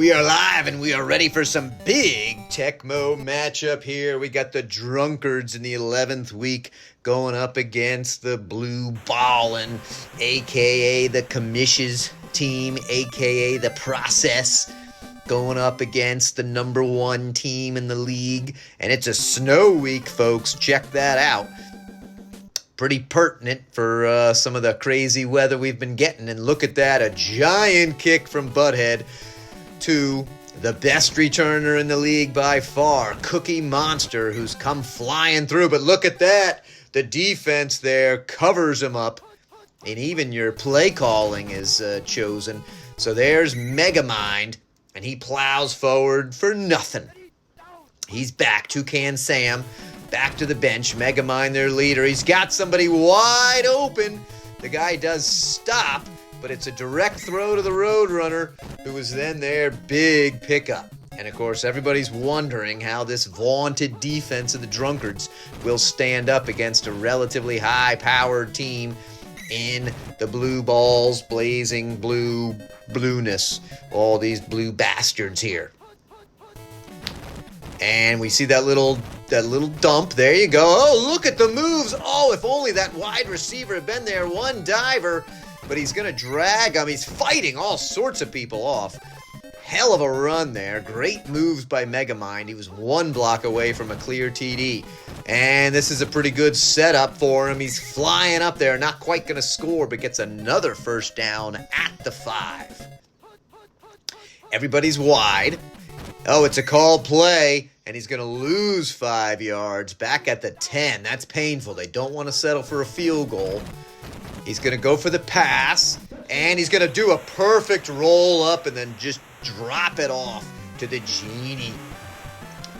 We are live and we are ready for some big Tecmo matchup here. We got the Drunkards in the 11th week going up against the Blue Ballin', a.k.a. the Commissions team, a.k.a. the Process, going up against the number one team in the league. And it's a snow week, folks. Check that out. Pretty pertinent for some of the crazy weather we've been getting. And look at that, a giant kick from Butthead to the best returner in the league by far, Cookie Monster, who's come flying through. But look at that. The defense there covers him up, and even your play calling is chosen. So there's Megamind, and he plows forward for nothing. He's back. Toucan Sam back to the bench. Megamind, their leader. He's got somebody wide open. The guy does stop, but it's a direct throw to the Roadrunner, who was then their big pickup. And of course, everybody's wondering how this vaunted defense of the Drunkards will stand up against a relatively high-powered team in the blue balls, blazing blueness. All these blue bastards here. And we see that little dump. There you go. Oh, look at the moves. Oh, if only that wide receiver had been there. One diver. But he's going to drag him. He's fighting all sorts of people off. Hell of a run there. Great moves by Megamind. He was one block away from a clear TD. And this is a pretty good setup for him. He's flying up there. Not quite going to score, but gets another first down at the 5. Everybody's wide. Oh, it's a called play. And he's going to lose 5 yards back at the 10. That's painful. They don't want to settle for a field goal. He's going to go for the pass, and he's going to do a perfect roll up and then just drop it off to the genie.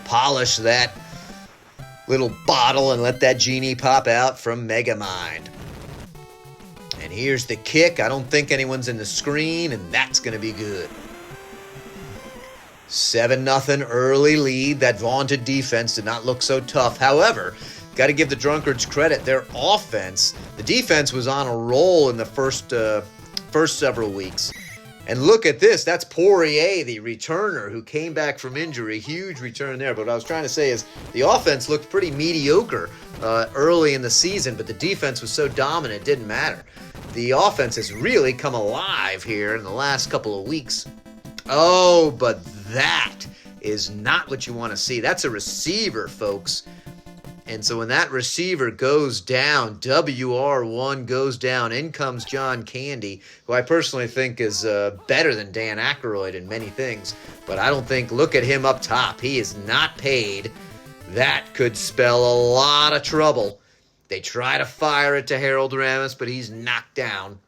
Polish that little bottle and let that genie pop out from Megamind. And here's the kick. I don't think anyone's in the screen, and that's going to be good. 7-0 early lead. That vaunted defense did not look so tough. However, got to give the Drunkards credit. Their offense, the defense was on a roll in the first several weeks. And look at this. That's Poirier, the returner, who came back from injury. Huge return there. But what I was trying to say is the offense looked pretty mediocre early in the season, but the defense was so dominant it didn't matter. The offense has really come alive here in the last couple of weeks. Oh, but that is not what you want to see. That's a receiver, folks. And so when that receiver goes down, WR1 goes down, in comes John Candy, who I personally think is better than Dan Aykroyd in many things. But I don't think, look at him up top. He is not paid. That could spell a lot of trouble. They try to fire it to Harold Ramis, but he's knocked down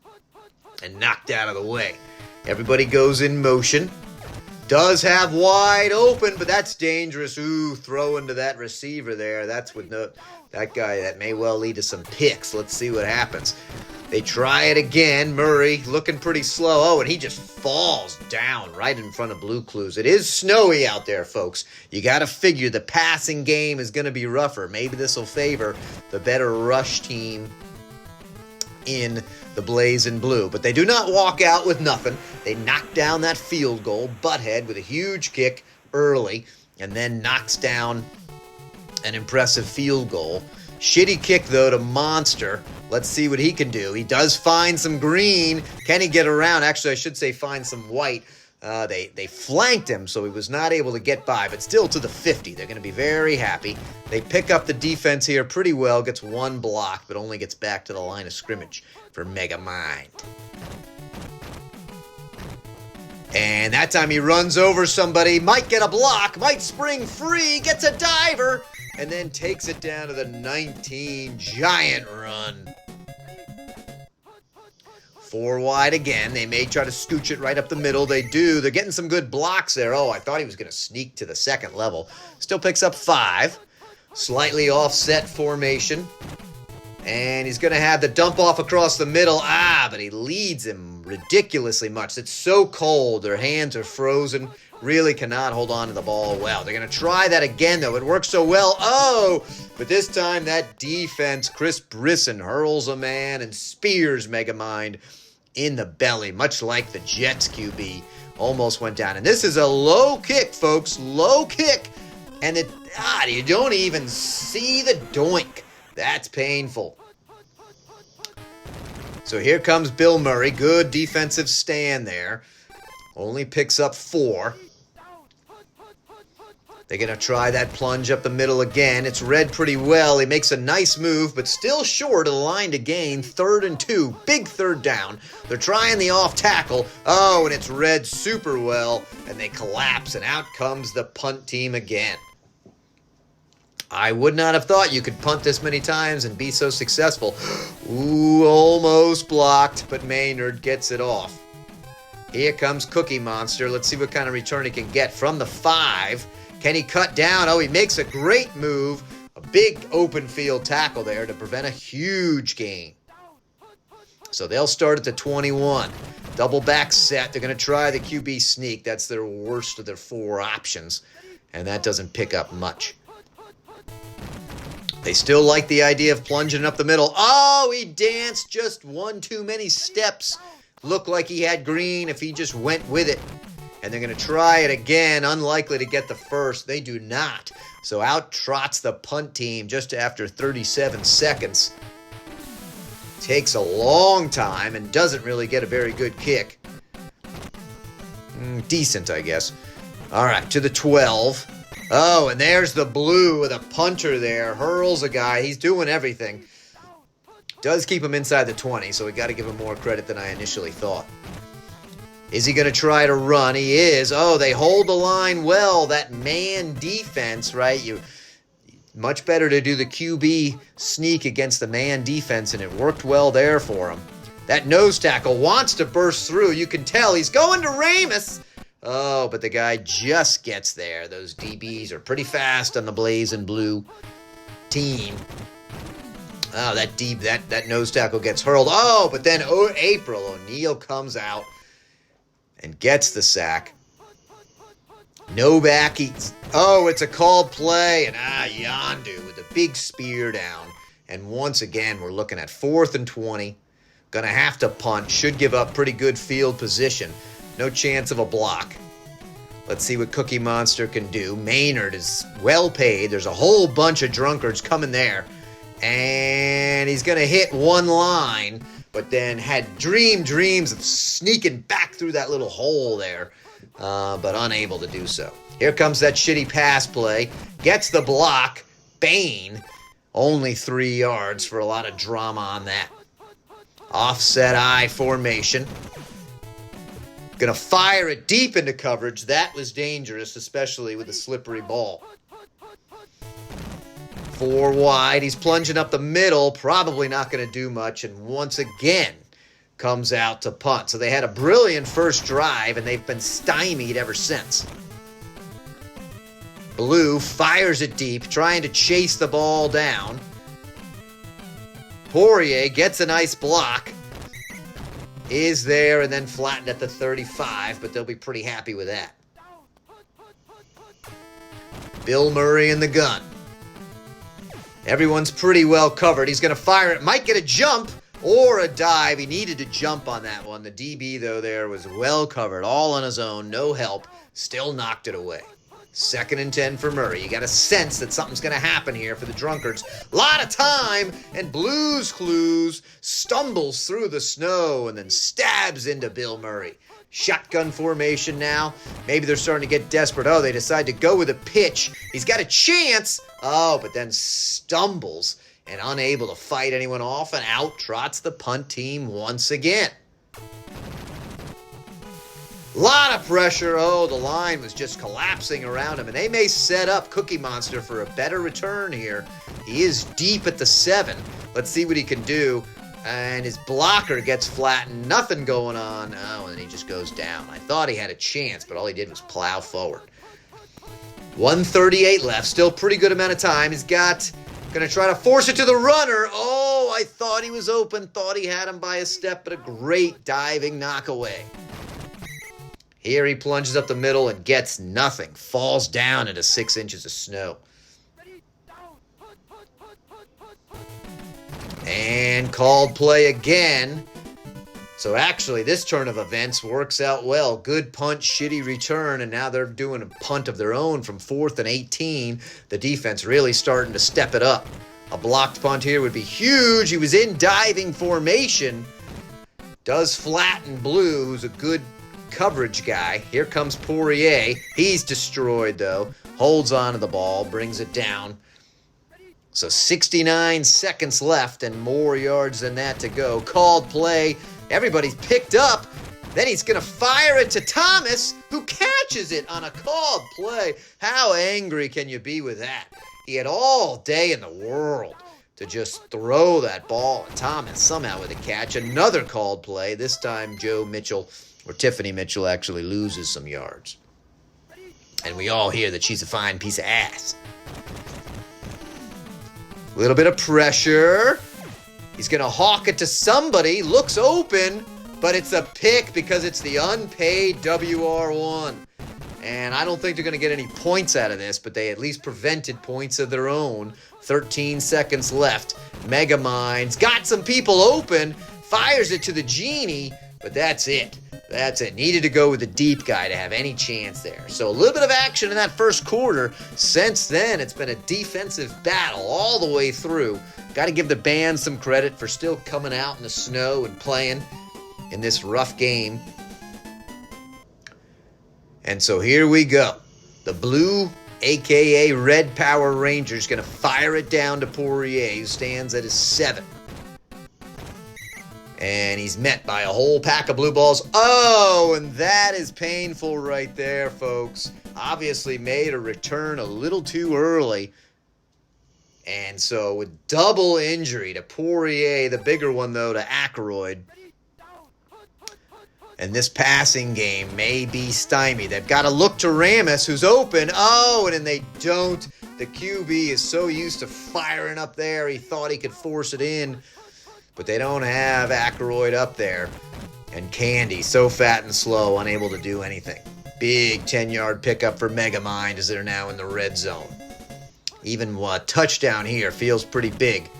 and knocked out of the way. Everybody goes in motion. Does have wide open, but that's dangerous. Ooh, throw into that receiver there. That's with that guy. That may well lead to some picks. Let's see what happens. They try it again. Murray looking pretty slow. Oh, and he just falls down right in front of Blue Clues. It is snowy out there, folks. You got to figure the passing game is going to be rougher. Maybe this will favor the better rush team in the Blaze and Blue. But they do not walk out with nothing. They knock down that field goal. Butthead with a huge kick early and then knocks down an impressive field goal. Shitty kick, though, to Monster. Let's see what he can do. He does find some green. Can he get around? Actually, I should say find some white. They flanked him, so he was not able to get by, but still to the 50. They're going to be very happy. They pick up the defense here pretty well. Gets one block, but only gets back to the line of scrimmage for Megamind. And that time he runs over somebody. Might get a block. Might spring free. Gets a diver. And then takes it down to the 19. Giant run. 4 wide again. They may try to scooch it right up the middle. They do. They're getting some good blocks there. Oh, I thought he was going to sneak to the second level. Still picks up 5. Slightly offset formation. And he's going to have the dump off across the middle. But he leads him ridiculously much. It's so cold. Their hands are frozen. Really cannot hold on to the ball well. They're going to try that again, though. It works so well. Oh, but this time that defense, Chris Brisson hurls a man and spears Megamind in the belly, much like the Jets QB Almost went down. And this is a low kick, folks. Low kick. And you don't even see the doink. That's painful. So here comes Bill Murray. Good defensive stand there. Only picks up 4. They're going to try that plunge up the middle again. It's read pretty well. He makes a nice move, but still short of the line to gain. 3rd and 2. Big 3rd down. They're trying the off tackle. Oh, and it's read super well. And they collapse, and out comes the punt team again. I would not have thought you could punt this many times and be so successful. Ooh, almost blocked, but Maynard gets it off. Here comes Cookie Monster. Let's see what kind of return he can get from the 5. Can he cut down? Oh, he makes a great move. A big open field tackle there to prevent a huge gain. So they'll start at the 21. Double back set. They're going to try the QB sneak. That's their worst of their 4 options. And that doesn't pick up much. They still like the idea of plunging up the middle. Oh, he danced just one too many steps. Looked like he had green if he just went with it. And they're going to try it again. Unlikely to get the first. They do not. So out trots the punt team just after 37 seconds. Takes a long time and doesn't really get a very good kick. Decent, I guess. All right, to the 12. Oh, and there's the blue with a punter there. Hurls a guy. He's doing everything. Does keep him inside the 20, so we got to give him more credit than I initially thought. Is he going to try to run? He is. Oh, they hold the line well. That man defense, right? Much better to do the QB sneak against the man defense, and it worked well there for him. That nose tackle wants to burst through. You can tell he's going to Ramus. Oh, but the guy just gets there. Those DBs are pretty fast on the Blaze and Blue team. Oh, that nose tackle gets hurled. Oh, but then April O'Neil comes out and gets the sack. No back. Oh, it's a called play. And Yondu with a big spear down. And once again, we're looking at 4th and 20. Gonna have to punt. Should give up pretty good field position. No chance of a block. Let's see what Cookie Monster can do. Maynard is well paid. There's a whole bunch of drunkards coming there. And he's going to hit one line, but then had dreams of sneaking back through that little hole there, but unable to do so. Here comes that shitty pass play. Gets the block. Bain. Only 3 yards for a lot of drama on that. Offset I formation. Going to fire it deep into coverage. That was dangerous, especially with a slippery ball. 4 wide. He's plunging up the middle. Probably not going to do much. And once again, comes out to punt. So they had a brilliant first drive, and they've been stymied ever since. Blue fires it deep, trying to chase the ball down. Poirier gets a nice block. Is there and then flattened at the 35, but they'll be pretty happy with that. Bill Murray in the gun. Everyone's pretty well covered. He's going to fire it. Might get a jump or a dive. He needed to jump on that one. The DB, though, there was well covered. All on his own. No help. Still knocked it away. 2nd and 10 for Murray. You got a sense that something's going to happen here for the drunkards. A lot of time, and Blues Clues stumbles through the snow and then stabs into Bill Murray. Shotgun formation now. Maybe they're starting to get desperate. Oh, they decide to go with a pitch. He's got a chance. Oh, but then stumbles and unable to fight anyone off, and out trots the punt team once again. Lot of pressure. Oh, the line was just collapsing around him, and they may set up Cookie Monster for a better return here. He is deep at the 7. Let's see what he can do. And his blocker gets flattened. Nothing going on. Oh, and he just goes down. I thought he had a chance, but all he did was plow forward. 1:38 left. Still pretty good amount of time. He's going to try to force it to the runner. Oh, I thought he was open. Thought he had him by a step, but a great diving knockaway. Here he plunges up the middle and gets nothing. Falls down into 6 inches of snow. And called play again. So actually, this turn of events works out well. Good punt, shitty return, and now they're doing a punt of their own from 4th and 18. The defense really starting to step it up. A blocked punt here would be huge. He was in diving formation. Does flatten Blue, who's a good coverage guy. Here comes Poirier. He's destroyed, though. Holds on to the ball, brings it down. So 69 seconds left and more yards than that to go. Called play. Everybody's picked up. Then he's going to fire it to Thomas, who catches it on a called play. How angry can you be with that? He had all day in the world to just throw that ball. And Thomas somehow with a catch. Another called play. This time Joe Mitchell, or Tiffany Mitchell, actually loses some yards. And we all hear that she's a fine piece of ass. A little bit of pressure. He's going to hawk it to somebody. Looks open, but it's a pick because it's the unpaid WR1. And I don't think they're going to get any points out of this, but they at least prevented points of their own. 13 seconds left. Megamind's got some people open. Fires it to the genie, but that's it. That's it. Needed to go with the deep guy to have any chance there. So a little bit of action in that first quarter. Since then, it's been a defensive battle all the way through. Got to give the band some credit for still coming out in the snow and playing in this rough game. And so here we go. The Blue, a.k.a. Red Power Rangers, going to fire it down to Poirier, who stands at his 7. And he's met by a whole pack of blue balls. Oh, and that is painful right there, folks. Obviously made a return a little too early. And so with double injury to Poirier, the bigger one, though, to Aykroyd. And this passing game may be stymied. They've got to look to Ramis, who's open. Oh, and then they don't. The QB is so used to firing up there, he thought he could force it in. But they don't have Aykroyd up there. And Candy, so fat and slow, unable to do anything. Big 10-yard pickup for Megamind as they're now in the red zone. Even a touchdown here feels pretty big.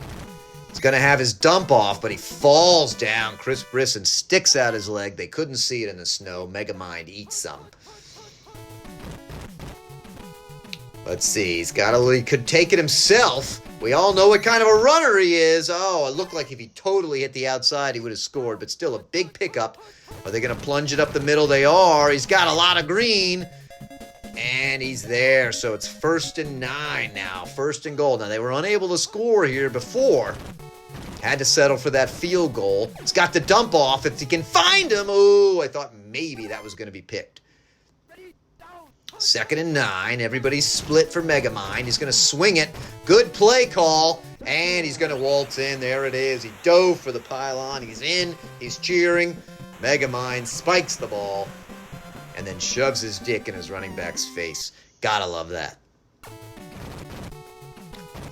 He's going to have his dump off, but he falls down. Chris Brisson sticks out his leg. They couldn't see it in the snow. Megamind eats some. Let's see. He could take it himself. We all know what kind of a runner he is. Oh, it looked like if he totally hit the outside, he would have scored, but still a big pickup. Are they going to plunge it up the middle? They are. He's got a lot of green, and he's there. So it's 1st and 9 now, 1st and goal. Now, they were unable to score here before. Had to settle for that field goal. He's got the dump off. If he can find him, oh, I thought maybe that was going to be picked. 2nd and 9. Everybody's split for Megamind. He's going to swing it. Good play call. And he's going to waltz in. There it is. He dove for the pylon. He's in. He's cheering. Megamind spikes the ball. And then shoves his dick in his running back's face. Gotta love that.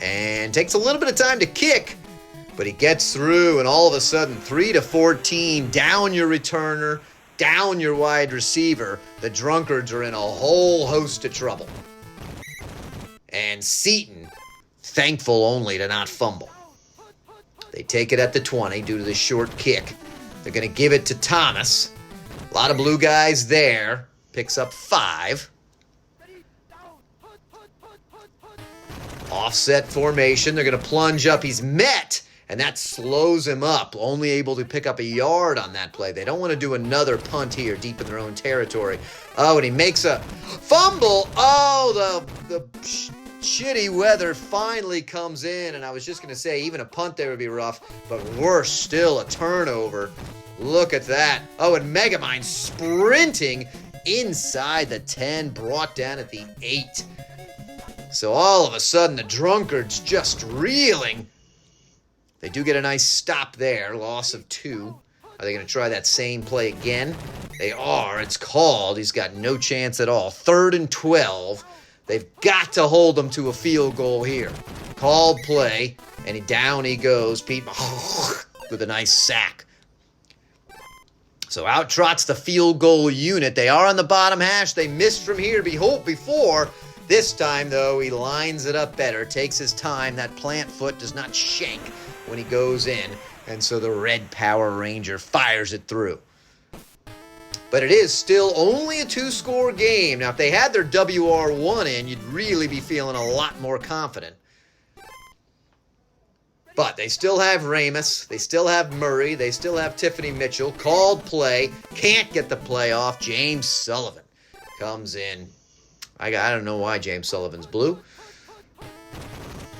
And takes a little bit of time to kick. But he gets through. And all of a sudden, 3-14. Down your returner. Down your wide receiver. The Drunkards are in a whole host of trouble. And Seton, thankful only to not fumble. They take it at the 20 due to the short kick. They're going to give it to Thomas. A lot of blue guys there. Picks up 5. Offset formation. They're going to plunge up. He's met. And that slows him up, only able to pick up a yard on that play. They don't want to do another punt here deep in their own territory. Oh, and he makes a fumble. Oh, the shitty weather finally comes in. And I was just going to say, even a punt there would be rough. But worse still, a turnover. Look at that. Oh, and Megamind sprinting inside the 10, brought down at the 8. So all of a sudden, the Drunkards just reeling. They do get a nice stop there, loss of 2. Are they going to try that same play again? They are. It's called. He's got no chance at all. 3rd and 12. They've got to hold them to a field goal here. Called play, and down he goes. Pete with a nice sack. So out trots the field goal unit. They are on the bottom hash. They missed from here before. This time, though, he lines it up better. Takes his time. That plant foot does not shank when he goes in. And so the red Power Ranger fires it through. But it is still only a 2-score game. Now, if they had their WR1 in, you'd really be feeling a lot more confident. But they still have Ramus. They still have Murray. They still have Tiffany Mitchell. Called play. Can't get the play off. James Sullivan comes in. I don't know why James Sullivan's blue.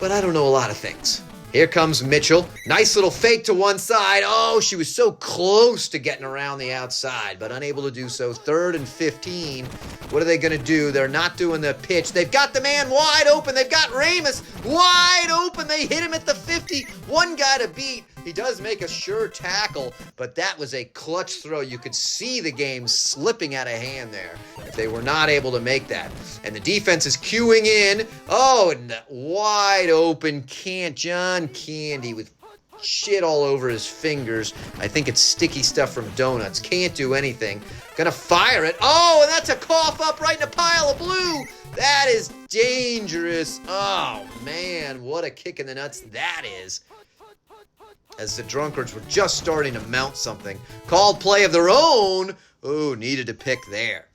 But I don't know a lot of things. Here comes Mitchell. Nice little fake to one side. Oh, she was so close to getting around the outside, but unable to do so. 3rd and 15. What are they going to do? They're not doing the pitch. They've got the man wide open. They've got Ramus wide open. They hit him at the 50. One guy to beat. He does make a sure tackle, but that was a clutch throw. You could see the game slipping out of hand there if they were not able to make that. And the defense is queuing in. Oh, and wide open John Candy with shit all over his fingers. I think it's sticky stuff from donuts. Can't do anything. Gonna fire it. Oh, and that's a cough up right in a pile of blue. That is dangerous. Oh, man, what a kick in the nuts that is. As the Drunkards were just starting to mount something. Called play of their own. Oh, needed a pick there.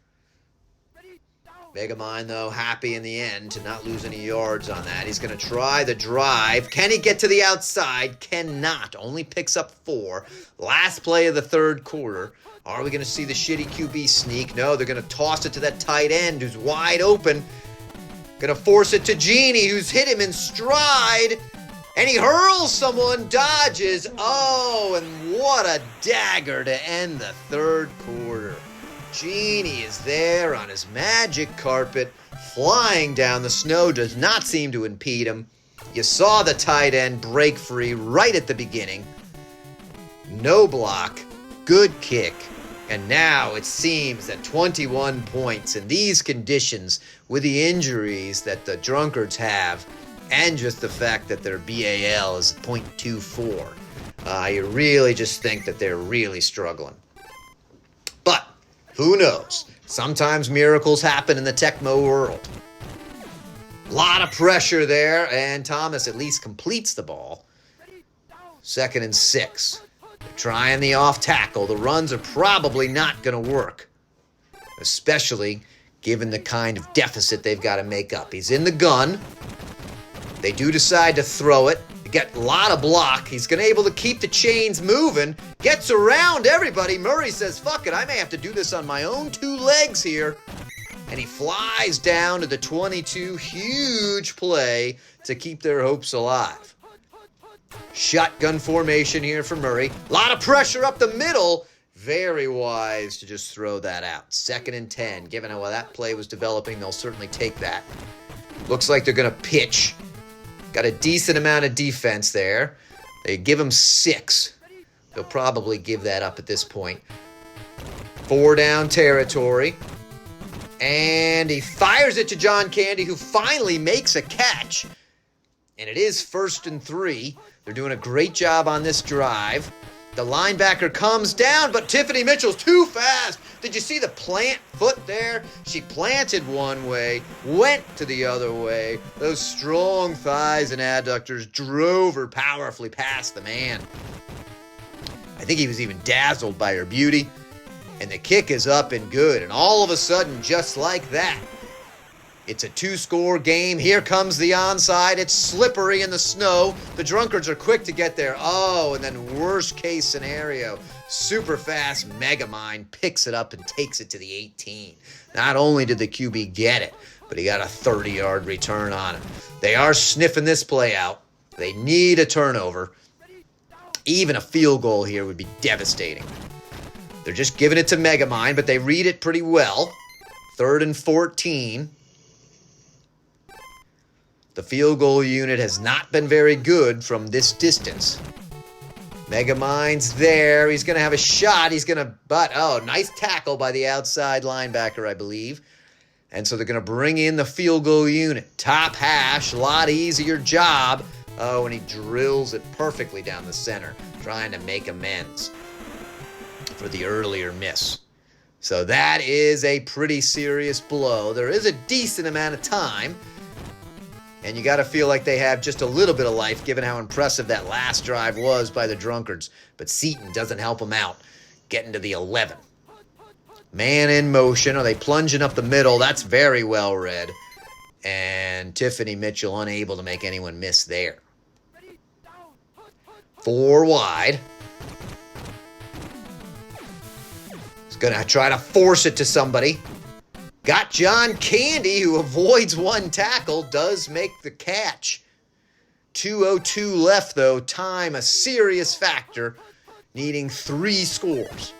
Megamind, though, happy in the end to not lose any yards on that. He's going to try the drive. Can he get to the outside? Cannot. Only picks up 4. Last play of the 3rd quarter. Are we going to see the shitty QB sneak? No, they're going to toss it to that tight end who's wide open. Going to force it to Genie, who's hit him in stride. And he hurls someone, dodges. Oh, and what a dagger to end the 3rd quarter. Genie is there on his magic carpet, flying down. The snow does not seem to impede him. You saw the tight end break free right at the beginning. No block, good kick. And now it seems that 21 points in these conditions with the injuries that the Drunkards have, and just the fact that their BAL is 0.24. You really just think that they're really struggling. But who knows? Sometimes miracles happen in the Tecmo world. A lot of pressure there, and Thomas at least completes the ball. 2nd and 6. They're trying the off tackle. The runs are probably not going to work, especially given the kind of deficit they've got to make up. He's in the gun. They do decide to throw it. They get a lot of block. He's going to be able to keep the chains moving. Gets around everybody. Murray says, fuck it, I may have to do this on my own 2 legs here. And he flies down to the 22. Huge play to keep their hopes alive. Shotgun formation here for Murray. A lot of pressure up the middle. Very wise to just throw that out. 2nd and 10. Given how well that play was developing, they'll certainly take that. Looks like they're going to pitch. Got a decent amount of defense there. They give him 6. They'll probably give that up at this point. 4 down territory. And he fires it to John Candy, who finally makes a catch. And it is 1st and 3. They're doing a great job on this drive. The linebacker comes down, but Tiffany Mitchell's too fast. Did you see the plant foot there? She planted one way, went to the other way. Those strong thighs and adductors drove her powerfully past the man. I think he was even dazzled by her beauty. And the kick is up and good. And all of a sudden, just like that, it's a 2-score game. Here comes the onside. It's slippery in the snow. The Drunkards are quick to get there. Oh, and then worst case scenario, super fast Megamind picks it up and takes it to the 18. Not only did the QB get it, but he got a 30-yard return on it. They are sniffing this play out. They need a turnover. Even a field goal here would be devastating. They're just giving it to Megamind, but they read it pretty well. 3rd and 14. The field goal unit has not been very good from this distance. Megamind's there. He's going to have a shot. Oh, nice tackle by the outside linebacker, I believe. And so they're going to bring in the field goal unit. Top hash, a lot easier job. Oh, and he drills it perfectly down the center, trying to make amends for the earlier miss. So that is a pretty serious blow. There is a decent amount of time. And you got to feel like they have just a little bit of life, given how impressive that last drive was by the Drunkards. But Seton doesn't help them out, getting to the 11. Man in motion. Are they plunging up the middle? That's very well read. And Tiffany Mitchell unable to make anyone miss there. 4 wide. He's going to try to force it to somebody. Got John Candy, who avoids one tackle, does make the catch. 2:02 left, though. Time, a serious factor, needing 3 scores.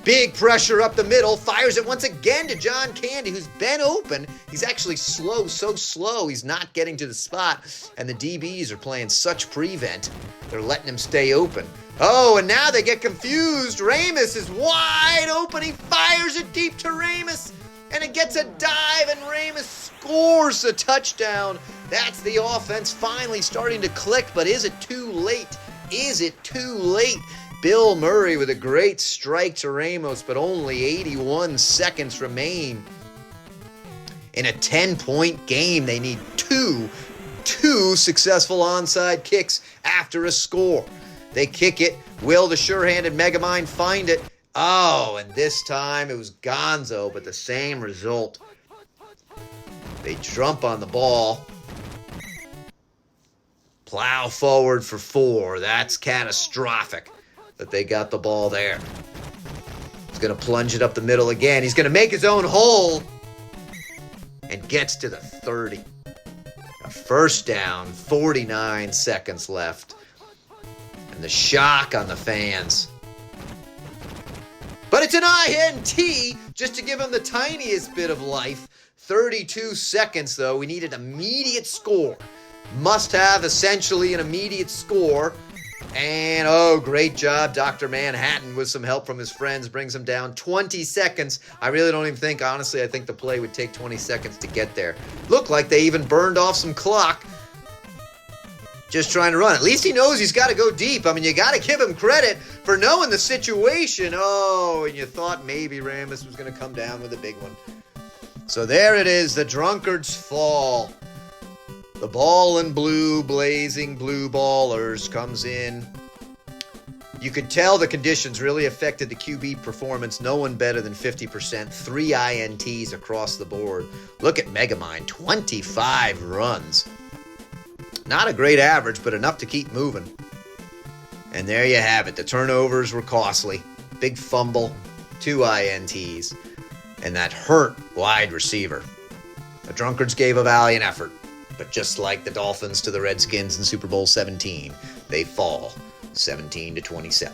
Big pressure up the middle. Fires it once again to John Candy, who's been open. He's actually slow, so slow, he's not getting to the spot. And the DBs are playing such prevent, they're letting him stay open. Oh, and now they get confused. Ramus is wide open. He fires it deep to Ramus. And it gets a dive, and Ramus scores a touchdown. That's the offense finally starting to click, but is it too late? Is it too late? Bill Murray with a great strike to Ramos, but only 81 seconds remain. In a 10-point game, they need two successful onside kicks after a score. They kick it. Will the sure-handed Megamind find it? Oh, and this time it was Gonzo, but the same result. They jump on the ball. Plow forward for 4. That's catastrophic that they got the ball there. He's going to plunge it up the middle again. He's going to make his own hole and gets to the 30. A first down, 49 seconds left. And the shock on the fans. But it's an INT just to give him the tiniest bit of life. 32 seconds, though. We need an immediate score. Must have essentially an immediate score. And, oh, great job. Dr. Manhattan, with some help from his friends, brings him down 20 seconds. I really don't even think, honestly, I think the play would take 20 seconds to get there. Looked like they even burned off some clock. Just trying to run. At least he knows he's got to go deep. I mean, you got to give him credit for knowing the situation. Oh, and you thought maybe Ramus was going to come down with a big one. So there it is. The Drunkards fall. The ball and blue, blazing blue ballers comes in. You could tell the conditions really affected the QB performance. No one better than 50%. 3 INTs across the board. Look at Megamind. 25 runs. Not a great average, but enough to keep moving. And there you have it. The turnovers were costly. Big fumble, 2 INTs, and that hurt wide receiver. The Drunkards gave a valiant effort, but just like the Dolphins to the Redskins in Super Bowl 17, they fall 17-27.